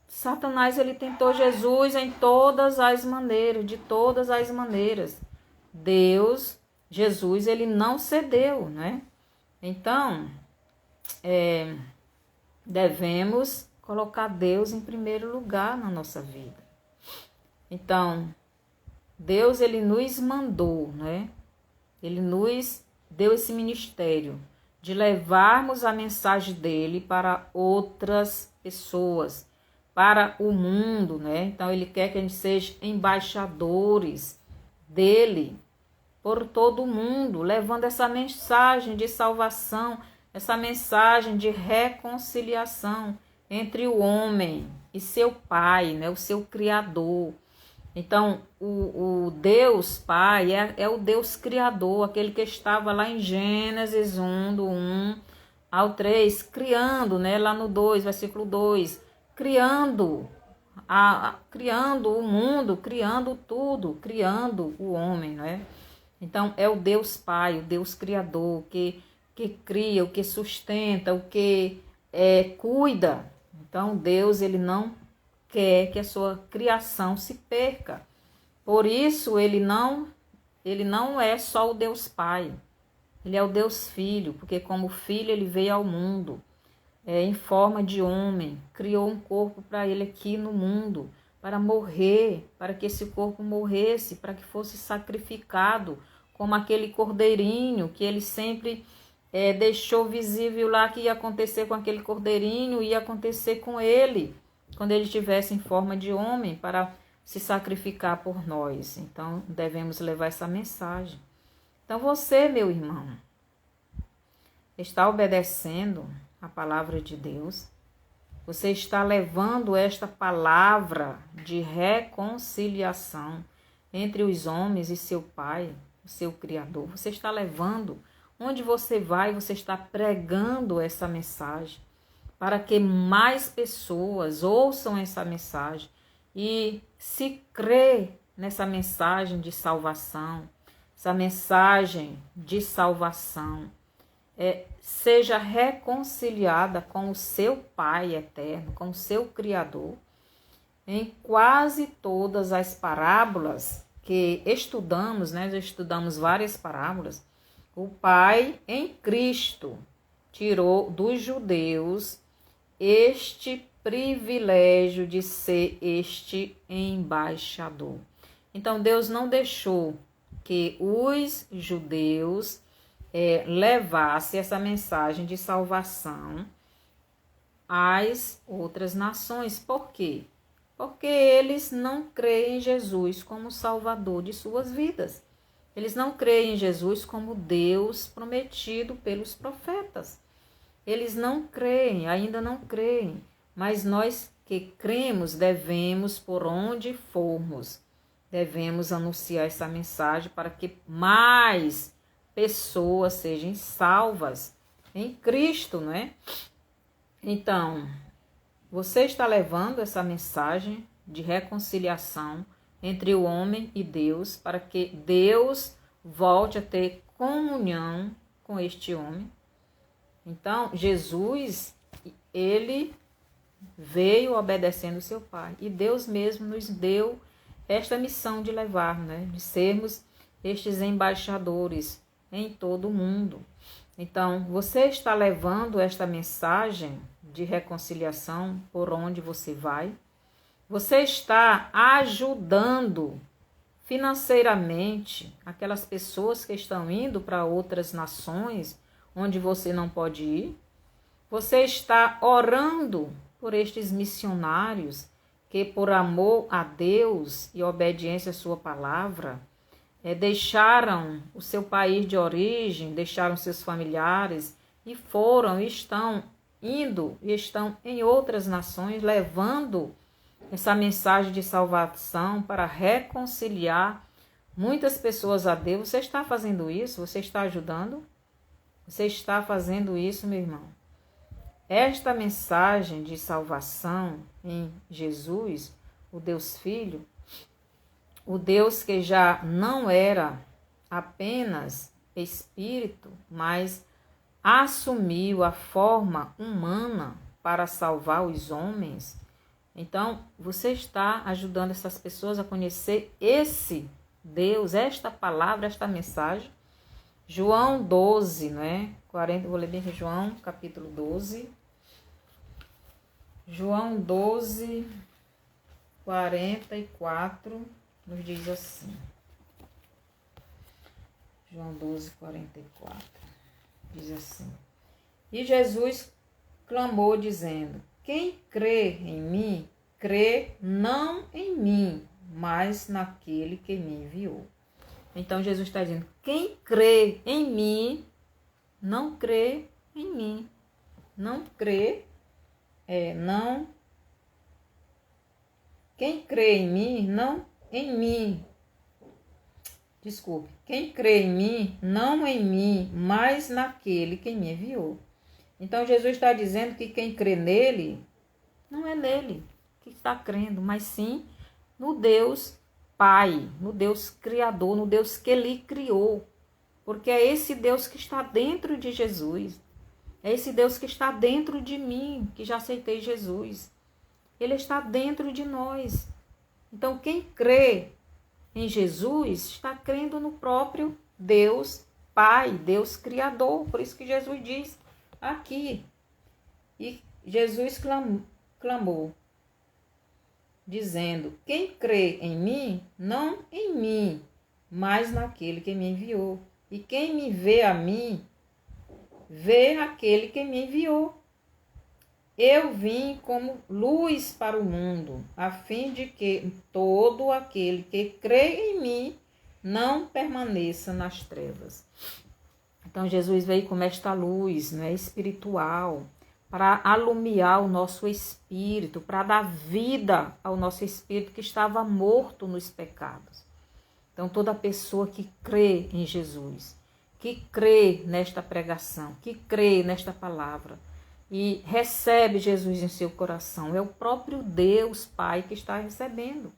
Satanás ele tentou Jesus em todas as maneiras, de todas as maneiras. Jesus, ele não cedeu, Então, devemos colocar Deus em primeiro lugar na nossa vida. Então, Deus ele nos mandou, Ele nos deu esse ministério de levarmos a mensagem dele para outras pessoas, para o mundo, Então, ele quer que a gente seja embaixadores dele por todo o mundo, levando essa mensagem de salvação, essa mensagem de reconciliação entre o homem e seu Pai, o seu Criador. Então, o Deus Pai é o Deus Criador, aquele que estava lá em Gênesis 1, do 1 ao 3, criando, lá no 2, versículo 2, criando criando o mundo, criando tudo, criando o homem, não é? Então, é o Deus Pai, o Deus Criador, que cria, o que sustenta, o que cuida. Então, Deus, ele não quer que a sua criação se perca. Por isso, ele não é só o Deus Pai, ele é o Deus Filho, porque como filho ele veio ao mundo em forma de homem, criou um corpo para ele aqui no mundo, para morrer, para que esse corpo morresse, para que fosse sacrificado, como aquele cordeirinho que ele sempre deixou visível lá que ia acontecer com aquele cordeirinho, ia acontecer com ele, quando ele estivesse em forma de homem, para se sacrificar por nós. Então, devemos levar essa mensagem. Então, você, meu irmão, está obedecendo a palavra de Deus? Você está levando esta palavra de reconciliação entre os homens e seu Pai, o seu Criador? Você está levando? Onde você vai, você está pregando essa mensagem para que mais pessoas ouçam essa mensagem e se crê nessa mensagem de salvação, essa mensagem de salvação, seja reconciliada com o seu Pai eterno, com o seu Criador. Em quase todas as parábolas que estudamos, nós estudamos várias parábolas, o Pai em Cristo tirou dos judeus este privilégio de ser este embaixador. Então, Deus não deixou que os judeus levassem essa mensagem de salvação às outras nações. Por quê? Porque eles não creem em Jesus como Salvador de suas vidas. Eles não creem em Jesus como Deus prometido pelos profetas. Eles não creem, ainda não creem, mas nós que cremos devemos, por onde formos, devemos anunciar essa mensagem para que mais pessoas sejam salvas em Cristo, não é? Então, você está levando essa mensagem de reconciliação entre o homem e Deus para que Deus volte a ter comunhão com este homem. Então, Jesus, ele veio obedecendo o seu Pai. E Deus mesmo nos deu esta missão de levar, né? De sermos estes embaixadores em todo o mundo. Então, você está levando esta mensagem de reconciliação por onde você vai? Você está ajudando financeiramente aquelas pessoas que estão indo para outras nações onde você não pode ir? Você está orando por estes missionários que, por amor a Deus e obediência à sua palavra, deixaram o seu país de origem, deixaram seus familiares e foram e estão indo e estão em outras nações levando essa mensagem de salvação para reconciliar muitas pessoas a Deus? Você está fazendo isso? Você está ajudando? Você está fazendo isso, meu irmão? Esta mensagem de salvação em Jesus, o Deus Filho, o Deus que já não era apenas espírito, mas assumiu a forma humana para salvar os homens. Então, você está ajudando essas pessoas a conhecer esse Deus, esta palavra, esta mensagem. João 12, né? 40, vou ler bem aqui, João, capítulo 12. João 12, 44, nos diz assim. João 12, 44, diz assim. E Jesus clamou, dizendo: quem crê em mim, crê não em mim, mas naquele que me enviou. Então, Jesus está dizendo, quem crê em mim, não crê em mim. Não crê, não. Quem crê em mim, não em mim. Desculpe. Quem crê em mim, não em mim, mas naquele que me enviou. Então, Jesus está dizendo que quem crê nele, não é nele. que está crendo, mas sim no Deus Pai, no Deus Criador, no Deus que Ele criou. Porque é esse Deus que está dentro de Jesus. É esse Deus que está dentro de mim, que já aceitei Jesus. Ele está dentro de nós. Então, quem crê em Jesus está crendo no próprio Deus Pai, Deus Criador. Por isso que Jesus diz aqui. E Jesus clamou, dizendo: quem crê em mim, não em mim, mas naquele que me enviou. E quem me vê a mim, vê aquele que me enviou. Eu vim como luz para o mundo, a fim de que todo aquele que crê em mim não permaneça nas trevas. Então Jesus veio como esta luz, né, espiritual, para alumiar o nosso espírito, para dar vida ao nosso espírito que estava morto nos pecados. Então toda pessoa que crê em Jesus, que crê nesta pregação, que crê nesta palavra, e recebe Jesus em seu coração, é o próprio Deus Pai que está recebendo.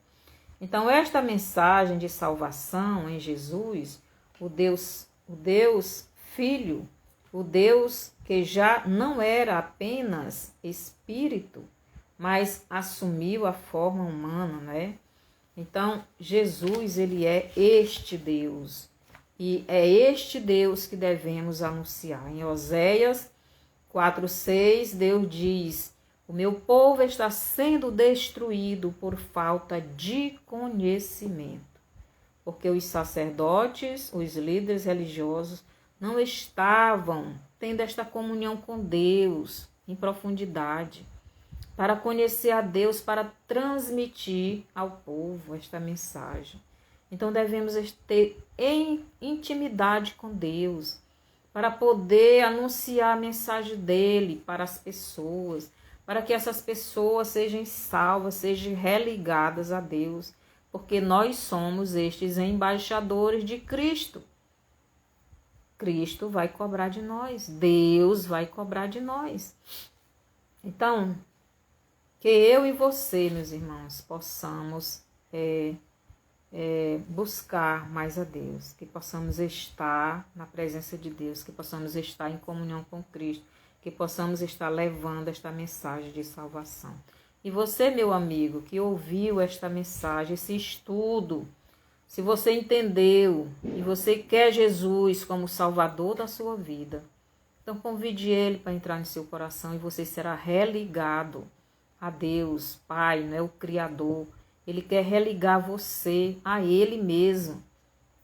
Então esta mensagem de salvação em Jesus, o Deus Filho, o Deus que já não era apenas espírito, mas assumiu a forma humana, né? Então Jesus, ele é este Deus, e é este Deus que devemos anunciar. Em Oséias 4:6, Deus diz: o meu povo está sendo destruído por falta de conhecimento, porque os sacerdotes, os líderes religiosos, não estavam tendo esta comunhão com Deus em profundidade, para conhecer a Deus, para transmitir ao povo esta mensagem. Então devemos ter intimidade com Deus, para poder anunciar a mensagem dele para as pessoas, para que essas pessoas sejam salvas, sejam religadas a Deus, porque nós somos estes embaixadores de Cristo. Cristo vai cobrar de nós, Deus vai cobrar de nós. Então, que eu e você, meus irmãos, possamos buscar mais a Deus, que possamos estar na presença de Deus, que possamos estar em comunhão com Cristo, que possamos estar levando esta mensagem de salvação. E você, meu amigo, que ouviu esta mensagem, esse estudo, se você entendeu e você quer Jesus como Salvador da sua vida, então convide Ele para entrar no seu coração e você será religado a Deus, Pai, né, o Criador. Ele quer religar você a Ele mesmo,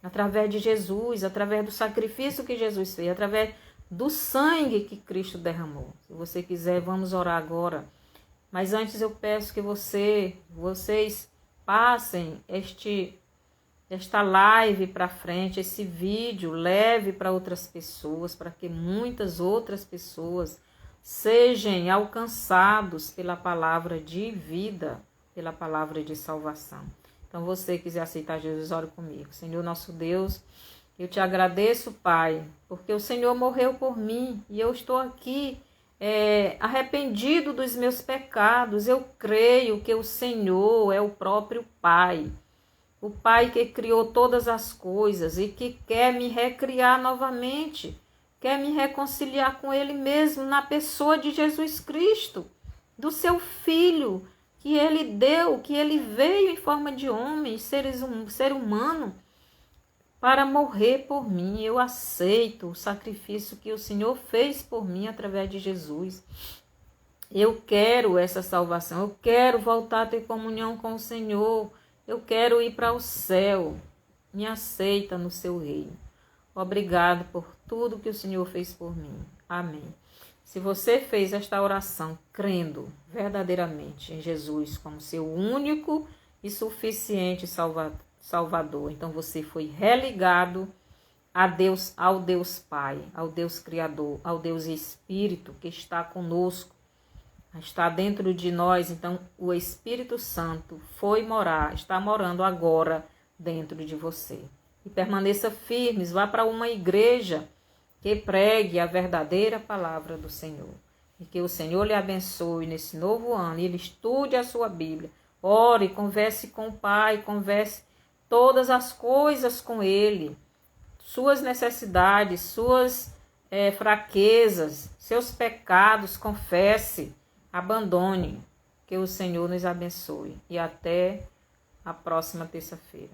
através de Jesus, através do sacrifício que Jesus fez, através do sangue que Cristo derramou. Se você quiser, vamos orar agora. Mas antes eu peço que vocês passem esta live para frente, esse vídeo, leve para outras pessoas, para que muitas outras pessoas sejam alcançados pela palavra de vida, pela palavra de salvação. Então, você quiser aceitar Jesus, ore comigo. Senhor nosso Deus, eu te agradeço, Pai, porque o Senhor morreu por mim e eu estou aqui arrependido dos meus pecados. Eu creio que o Senhor é o próprio Pai, o Pai que criou todas as coisas e que quer me recriar novamente, quer me reconciliar com Ele mesmo na pessoa de Jesus Cristo, do seu Filho, que Ele deu, que Ele veio em forma de homem, ser humano, para morrer por mim. Eu aceito o sacrifício que o Senhor fez por mim através de Jesus. Eu quero essa salvação, eu quero voltar a ter comunhão com o Senhor, eu quero ir para o céu. Me aceita no seu reino. Obrigado por tudo que o Senhor fez por mim. Amém. Se você fez esta oração crendo verdadeiramente em Jesus como seu único e suficiente Salvador, então você foi religado a Deus, ao Deus Pai, ao Deus Criador, ao Deus Espírito que está conosco, está dentro de nós. Então o Espírito Santo está morando agora dentro de você. E permaneça firmes, vá para uma igreja que pregue a verdadeira palavra do Senhor. E que o Senhor lhe abençoe nesse novo ano. E ele estude a sua Bíblia. Ore, converse com o Pai, converse todas as coisas com Ele. Suas necessidades, suas fraquezas, seus pecados, confesse, abandone. Que o Senhor nos abençoe. E até a próxima terça-feira.